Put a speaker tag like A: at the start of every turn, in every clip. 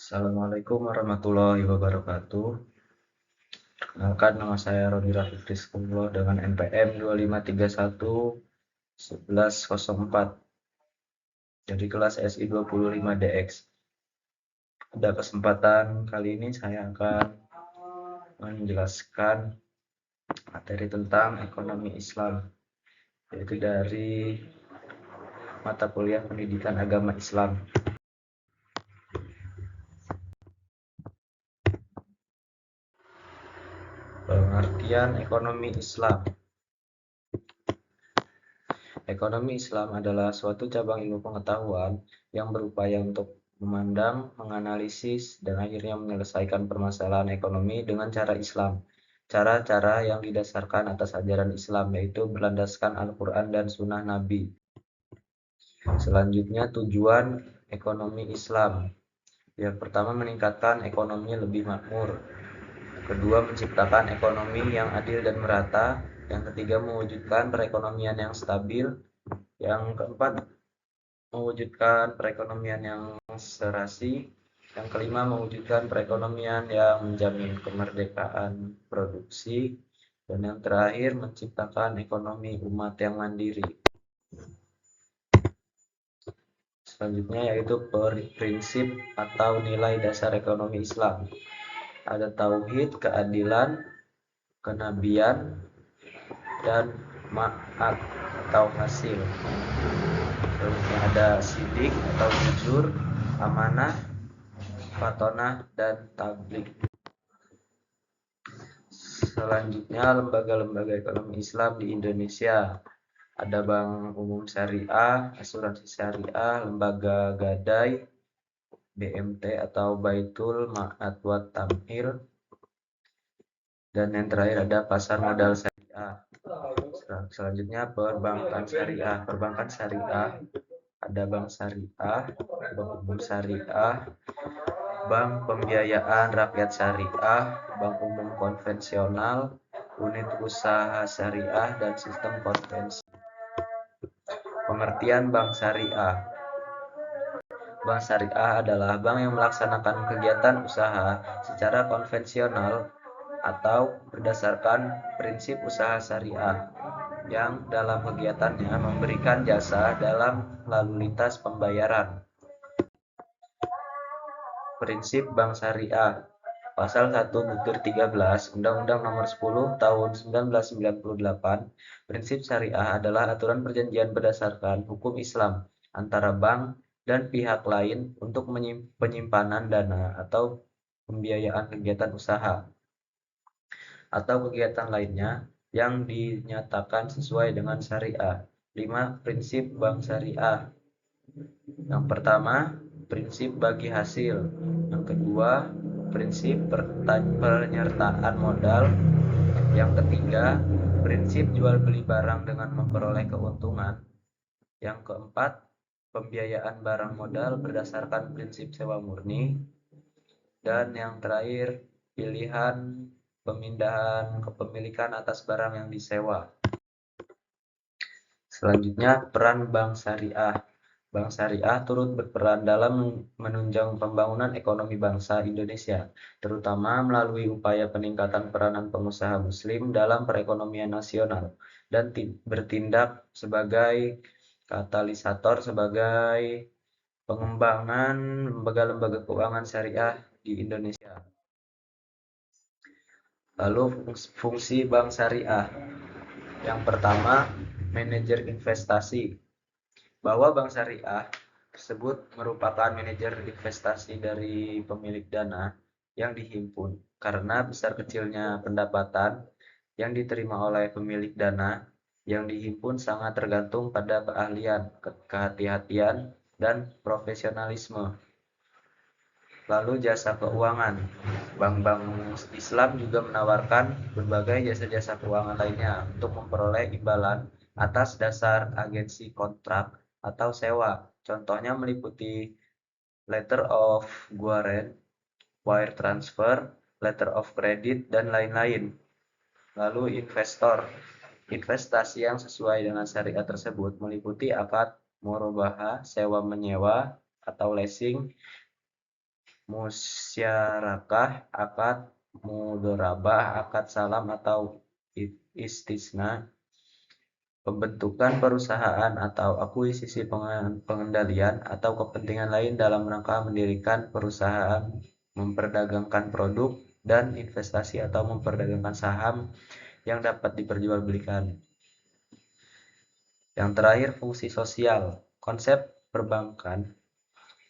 A: Assalamualaikum warahmatullahi wabarakatuh. Perkenalkan, nama saya Rodi Rafiq Rizkullah dengan NPM 2531 1104 dari kelas SI 25DX. Pada kesempatan kali ini saya akan menjelaskan materi tentang ekonomi Islam, yaitu dari mata kuliah Pendidikan Agama Islam. Pengertian ekonomi Islam. Ekonomi Islam adalah suatu cabang ilmu pengetahuan yang berupaya untuk memandang, menganalisis, dan akhirnya menyelesaikan permasalahan ekonomi dengan cara Islam. Cara-cara yang didasarkan atas ajaran Islam, yaitu berlandaskan Al-Quran dan Sunnah Nabi. Selanjutnya, tujuan ekonomi Islam. Yang pertama, meningkatkan ekonomi lebih makmur. Kedua, menciptakan ekonomi yang adil dan merata. Yang ketiga, mewujudkan perekonomian yang stabil. Yang keempat, mewujudkan perekonomian yang serasi. Yang kelima, mewujudkan perekonomian yang menjamin kemerdekaan produksi. Dan yang terakhir, menciptakan ekonomi umat yang mandiri. Selanjutnya yaitu prinsip atau nilai dasar ekonomi Islam. Ada tauhid, keadilan, kenabian, dan ma'ad atau hasil. Selanjutnya ada sidik atau jujur, amanah, fatonah, dan tablik. Selanjutnya lembaga-lembaga ekonomi Islam di Indonesia. Ada Bank Umum Syariah, Asuransi Syariah, Lembaga Gadai, BMT atau Baitul Ma'ad wa Tamhir, dan yang terakhir ada Pasar Modal Syariah. Selanjutnya perbankan syariah. Perbankan syariah ada Bank Syariah, Bank Umum Syariah, Bank Pembiayaan Rakyat Syariah, Bank Umum Konvensional, Unit Usaha Syariah, dan Sistem Konvensi. Pengertian Bank Syariah. Bank Syariah adalah bank yang melaksanakan kegiatan usaha secara konvensional atau berdasarkan prinsip usaha syariah, yang dalam kegiatannya memberikan jasa dalam lalu lintas pembayaran. Prinsip Bank Syariah. Pasal 1-13 Undang-Undang Nomor 10 Tahun 1998, prinsip syariah adalah aturan perjanjian berdasarkan hukum Islam antara bank dan pihak lain untuk penyimpanan dana atau pembiayaan kegiatan usaha atau kegiatan lainnya yang dinyatakan sesuai dengan syariah. 5. Prinsip Bank Syariah. Yang pertama, prinsip bagi hasil. Yang kedua, prinsip penyertaan modal. Yang ketiga, prinsip jual beli barang dengan memperoleh keuntungan. Yang keempat, pembiayaan barang modal berdasarkan prinsip sewa murni. Dan yang terakhir, pilihan pemindahan kepemilikan atas barang yang disewa. Selanjutnya, peran Bank Syariah. Bank Syariah turut berperan dalam menunjang pembangunan ekonomi bangsa Indonesia, terutama melalui upaya peningkatan peranan pengusaha Muslim dalam perekonomian nasional dan bertindak sebagai katalisator sebagai pengembangan lembaga-lembaga keuangan syariah di Indonesia. Lalu fungsi Bank Syariah. Yang pertama, manajer investasi. Bahwa Bank Syariah tersebut merupakan manajer investasi dari pemilik dana yang dihimpun karena besar kecilnya pendapatan yang diterima oleh pemilik dana yang dihimpun sangat tergantung pada keahlian, kehati-hatian, dan profesionalisme. Lalu jasa keuangan. Bank-bank Islam juga menawarkan berbagai jasa-jasa keuangan lainnya untuk memperoleh imbalan atas dasar agensi kontrak atau sewa. Contohnya meliputi letter of guarantee, wire transfer, letter of credit, dan lain-lain. Lalu investor. Investasi yang sesuai dengan syariat tersebut meliputi akad murabahah, sewa menyewa atau leasing, musyarakah, akad mudorabah, akad salam atau istisna, pembentukan perusahaan atau akuisisi pengendalian atau kepentingan lain dalam rangka mendirikan perusahaan, memperdagangkan produk dan investasi atau memperdagangkan saham yang dapat diperjualbelikan. Yang terakhir, fungsi sosial. Konsep perbankan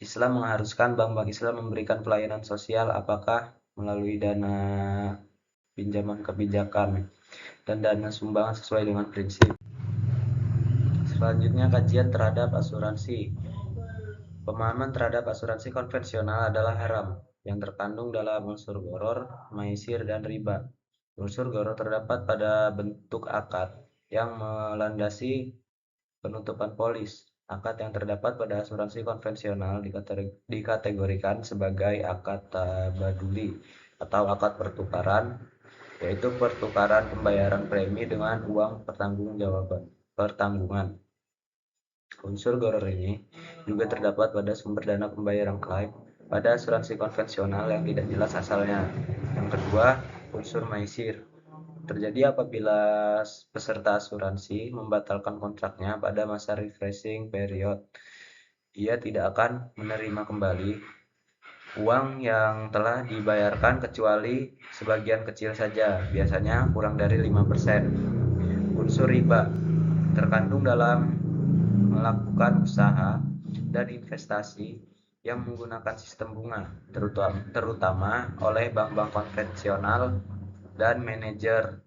A: Islam mengharuskan bank-bank Islam memberikan pelayanan sosial, apakah melalui dana pinjaman kebijakan dan dana sumbangan sesuai dengan prinsip. Selanjutnya, kajian terhadap asuransi. Pemahaman terhadap asuransi konvensional adalah haram, yang terkandung dalam unsur gharar, maisir, dan riba. Unsur gharar terdapat pada bentuk akad yang melandasi penutupan polis. Akad yang terdapat pada asuransi konvensional dikategorikan sebagai akad tabaduli atau akad pertukaran, yaitu pertukaran pembayaran premi dengan uang pertanggungan. Unsur gharar ini juga terdapat pada sumber dana pembayaran klaim pada asuransi konvensional yang tidak jelas asalnya. Yang kedua, unsur maisir terjadi apabila peserta asuransi membatalkan kontraknya pada masa refreshing period. Ia tidak akan menerima kembali uang yang telah dibayarkan kecuali sebagian kecil saja, biasanya kurang dari 5%. Unsur riba terkandung dalam melakukan usaha dan investasi yang menggunakan sistem bunga, terutama oleh bank-bank konvensional dan manajer.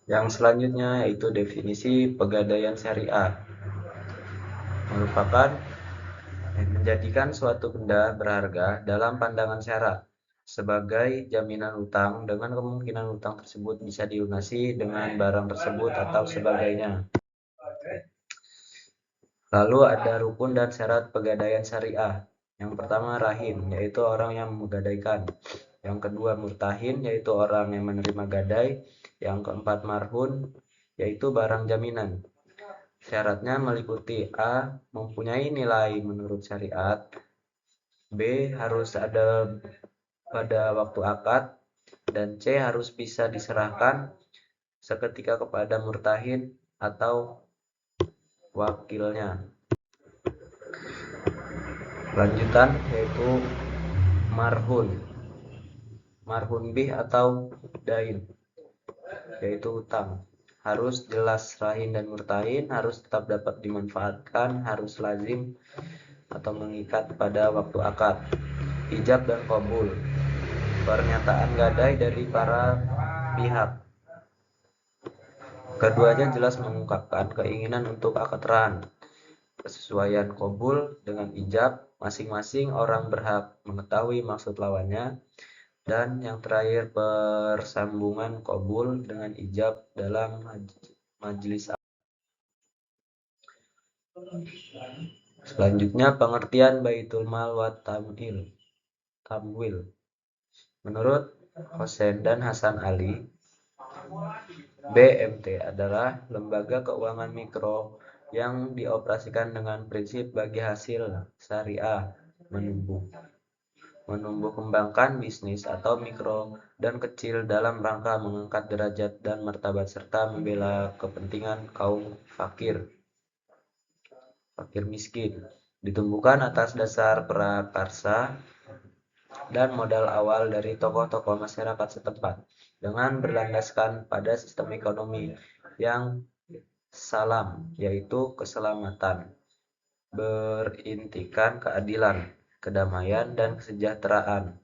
A: Yang selanjutnya yaitu definisi pegadaian syariah. Merupakan menjadikan suatu benda berharga dalam pandangan syara sebagai jaminan utang dengan kemungkinan utang tersebut bisa dilunasi dengan barang tersebut atau sebagainya. Lalu ada rukun dan syarat pegadaian syariah. Yang pertama rahin, yaitu orang yang menggadaikan. Yang kedua murtahin, yaitu orang yang menerima gadai. Yang keempat marhun, yaitu barang jaminan. Syaratnya meliputi A. Mempunyai nilai menurut syariat. B. Harus ada pada waktu akad. Dan C. Harus bisa diserahkan seketika kepada murtahin atau wakilnya. Lanjutan yaitu marhun. Marhun bih atau dain, yaitu utang. Harus jelas rahin dan murtahin, harus tetap dapat dimanfaatkan, harus lazim atau mengikat pada waktu akad. Ijab dan qabul, pernyataan gadai dari para pihak. Keduanya jelas mengungkapkan keinginan untuk akad-ran. Kesesuaian qabul dengan ijab, masing-masing orang berhak mengetahui maksud lawannya. Dan yang terakhir, persambungan qabul dengan ijab dalam majelis. Selanjutnya, pengertian baitul mal wa tamwil. Menurut Hosen dan Hasan Ali, BMT adalah lembaga keuangan mikro yang dioperasikan dengan prinsip bagi hasil syariah, menumbuh kembangkan bisnis atau mikro dan kecil dalam rangka mengangkat derajat dan martabat serta membela kepentingan kaum fakir miskin, ditumbuhkan atas dasar prakarsa dan modal awal dari tokoh-tokoh masyarakat setempat dengan berlandaskan pada sistem ekonomi yang salam, yaitu keselamatan, berintikan keadilan, kedamaian, dan kesejahteraan.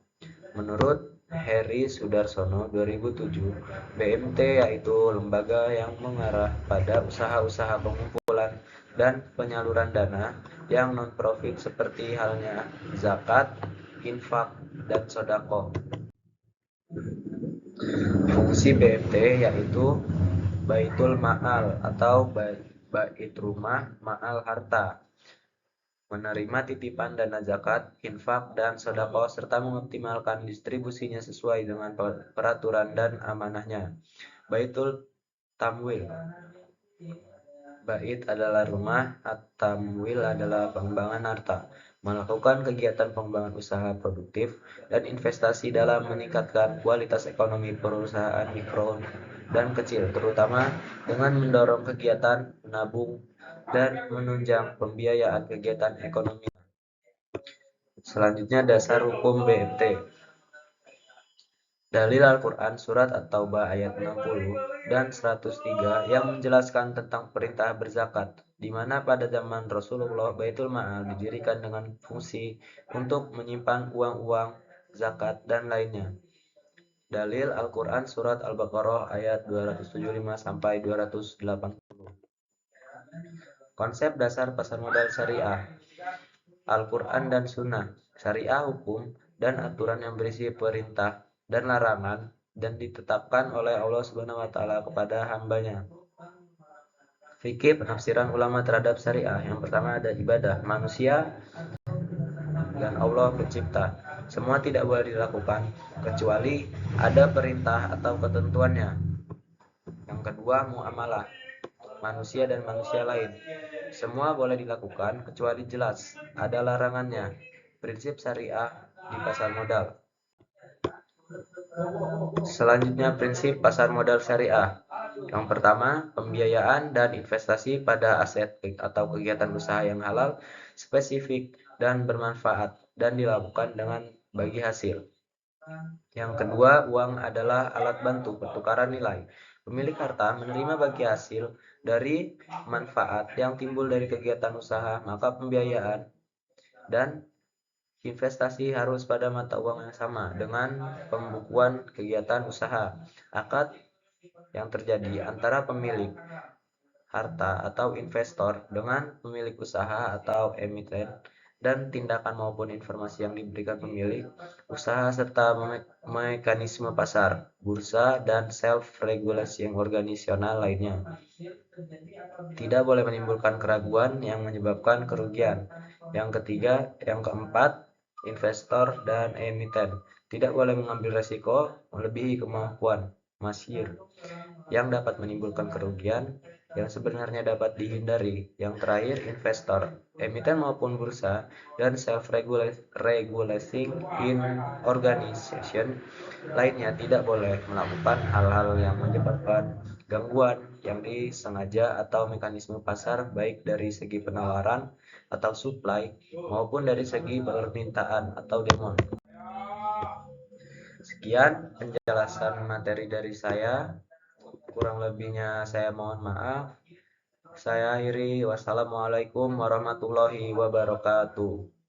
A: Menurut Heri Sudarsono 2007, BMT yaitu lembaga yang mengarah pada usaha-usaha pengumpulan dan penyaluran dana yang non-profit seperti halnya zakat, infak, dan sodako. Fungsi BMT yaitu baitul ma'al atau bait rumah ma'al harta, menerima titipan dana zakat, infak, dan sodako serta mengoptimalkan distribusinya sesuai dengan peraturan dan amanahnya. Baitul tamwil. Bait adalah rumah, at-tamwil adalah pengembangan harta. melakukan kegiatan pengembangan usaha produktif, dan investasi dalam meningkatkan kualitas ekonomi perusahaan mikro dan kecil, terutama dengan mendorong kegiatan menabung dan menunjang pembiayaan kegiatan ekonomi. Selanjutnya, dasar hukum BMT. Dalil Al-Quran Surat At-Taubah ayat 60 dan 103 yang menjelaskan tentang perintah berzakat, di mana pada zaman Rasulullah Baitul Ma'al didirikan dengan fungsi untuk menyimpan uang-uang zakat dan lainnya. Dalil Al-Quran Surat Al-Baqarah ayat 275 sampai 280. Konsep dasar pasar modal syariah. Al-Quran dan Sunnah. Syariah hukum dan aturan yang berisi perintah dan larangan dan ditetapkan oleh Allah Subhanahu wa taala kepada hambanya. Fikih penafsiran ulama terhadap syariah. Yang pertama ada ibadah manusia dan Allah pencipta. Semua tidak boleh dilakukan kecuali ada perintah atau ketentuannya. Yang kedua muamalah manusia dan manusia lain. Semua boleh dilakukan kecuali jelas ada larangannya. Prinsip syariah di pasar modal. Selanjutnya prinsip pasar modal syariah. Yang pertama, pembiayaan dan investasi pada aset atau kegiatan usaha yang halal, spesifik dan bermanfaat dan dilakukan dengan bagi hasil. Yang kedua, uang adalah alat bantu pertukaran nilai. Pemilik harta menerima bagi hasil dari manfaat yang timbul dari kegiatan usaha, maka pembiayaan dan investasi harus pada mata uang yang sama dengan pembukuan kegiatan usaha. Akad yang terjadi antara pemilik harta atau investor dengan pemilik usaha atau emiten dan tindakan maupun informasi yang diberikan pemilik usaha serta mekanisme pasar, bursa, dan self-regulation organisasional lainnya. Tidak boleh menimbulkan keraguan yang menyebabkan kerugian. Yang keempat, investor dan emiten tidak boleh mengambil resiko melebihi kemampuan masyir yang dapat menimbulkan kerugian yang sebenarnya dapat dihindari. Yang terakhir, investor, emiten maupun bursa, dan self-regulating in organization lainnya tidak boleh melakukan hal-hal yang menyebabkan gangguan yang disengaja atau mekanisme pasar baik dari segi penawaran atau supply maupun dari segi permintaan atau demand. Sekian penjelasan materi dari saya. Kurang lebihnya saya mohon maaf. Saya akhiri. Wassalamualaikum warahmatullahi wabarakatuh.